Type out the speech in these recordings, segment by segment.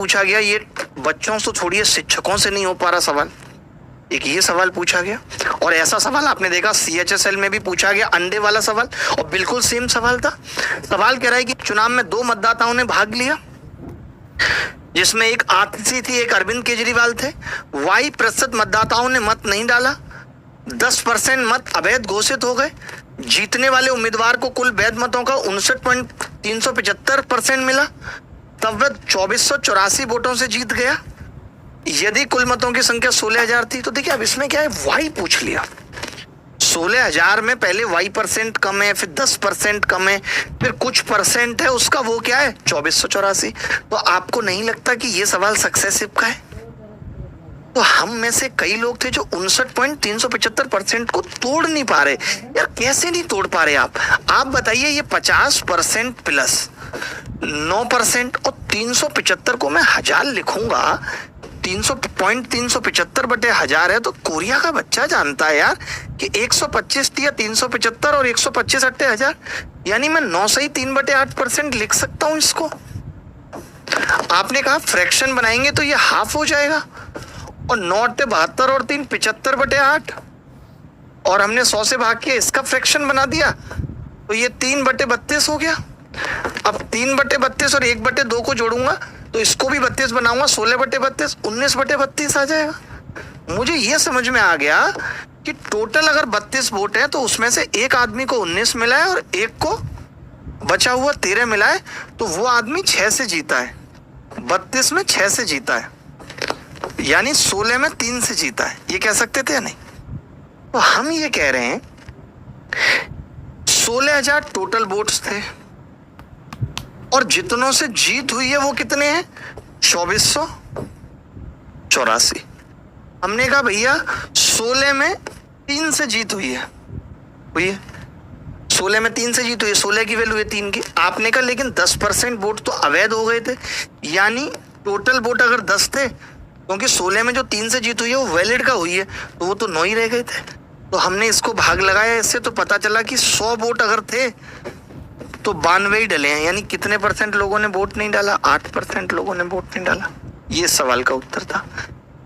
पूछा गया, ये बच्चों से छोड़िए शिक्षकों से नहीं हो पा रहा सवाल। एक ये सवाल पूछा गया और ऐसा सवाल आपने देखा CHSL में भी पूछा गया, अंडे वाला सवाल, और बिल्कुल सेम सवाल था। सवाल कह रहा है कि चुनाव में 2 मतदाताओं ने भाग लिया, जिसमें एक आतिशी थी, एक अरविंद केजरीवाल थे। Y% मतदाताओं ने मत नहीं डाला, 10% मत अवैध घोषित हो गए। जीतने वाले उम्मीदवार को कुल वैध मतों का 59.375% मिला, तब वह 2484 वोटों से जीत गया। यदि कुल मतों की संख्या 16,000 थी तो देखिए अब इसमें क्या है, Y पूछ लिया। 16,000 में पहले Y% कम है, फिर 10% कम है, फिर कुछ परसेंट है उसका, वो क्या है 2484। तो आपको नहीं लगता कि ये सवाल सक्सेसिव का है? तो हम में से कई लोग थे जो 59.375% को तोड़ नहीं पा रहे। यार कैसे नहीं तोड़ पा रहे आप बताइए। ये 50% प्लस 9% और 375 को मैं 1000 लिखूंगा, 375 बटे 1000 है, तो कोरिया का बच्चा जानता है यार कि 125 या 375 और 125 अट्टे 1000, यानी मैं 9 से ही 3/8% लिख सकता हूं इसको। आपने कहा फ्रैक्शन बनाएंगे तो ये हाफ हो जाएगा, और 9 अट्टे 72 और 3 75/8, और हमने 100 से भाग के इसका फ्रैक्शन बना दिया तो ये 3/32 हो गया। अब 3/32 और 1/2 को जोड़ूंगा तो इसको भी 32 बनाऊंगा, 16/32, 19/32 आ जाएगा। मुझे ये समझ में आ गया कि टोटल अगर 32 वोट है तो उसमें से एक आदमी को 19 मिला है और एक को बचा हुआ 13 मिला है, तो वो आदमी 6 से जीता है, 32 में 6 से जीता है, यानी 16 में 3 से जीता है। ये कह सकते थे या नहीं? तो हम ये कह रहे हैं 16,000 टोटल वोट्स थे और जितनों से जीत हुई है वो कितने हैं, 2484। हमने कहा भैया 16 में 3 से जीत हुई है, 16 में 3 से जीत हुई है, 16 की वैल्यू है 3 की। आपने कहा लेकिन 10% वोट तो अवैध हो गए थे, यानी टोटल वोट अगर 10 थे, क्योंकि 16 में जो 3 से जीत हुई है वो वैलिड का हुई है, तो वो तो 9 ही रह गए थे। तो हमने इसको भाग लगाया, इससे तो पता चला कि 100 वोट अगर थे तो 92 ही डले हैं, यानी कितने परसेंट लोगों ने वोट नहीं डाला, 8% लोगों ने वोट नहीं डाला। ये सवाल का उत्तर था।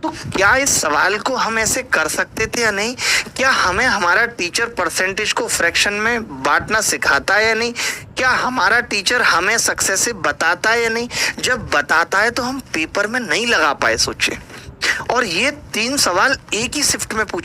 तो क्या इस सवाल को हम ऐसे कर सकते थे या नहीं? क्या हमें हमारा टीचर परसेंटेज को फ्रैक्शन में बांटना सिखाता है या नहीं? क्या हमारा टीचर हमें सक्सेसिव बताता है या नहीं? जब बताता है तो हम पेपर में नहीं लगा पाए, सोचिए। और ये 3 सवाल एक ही शिफ्ट में पूछे।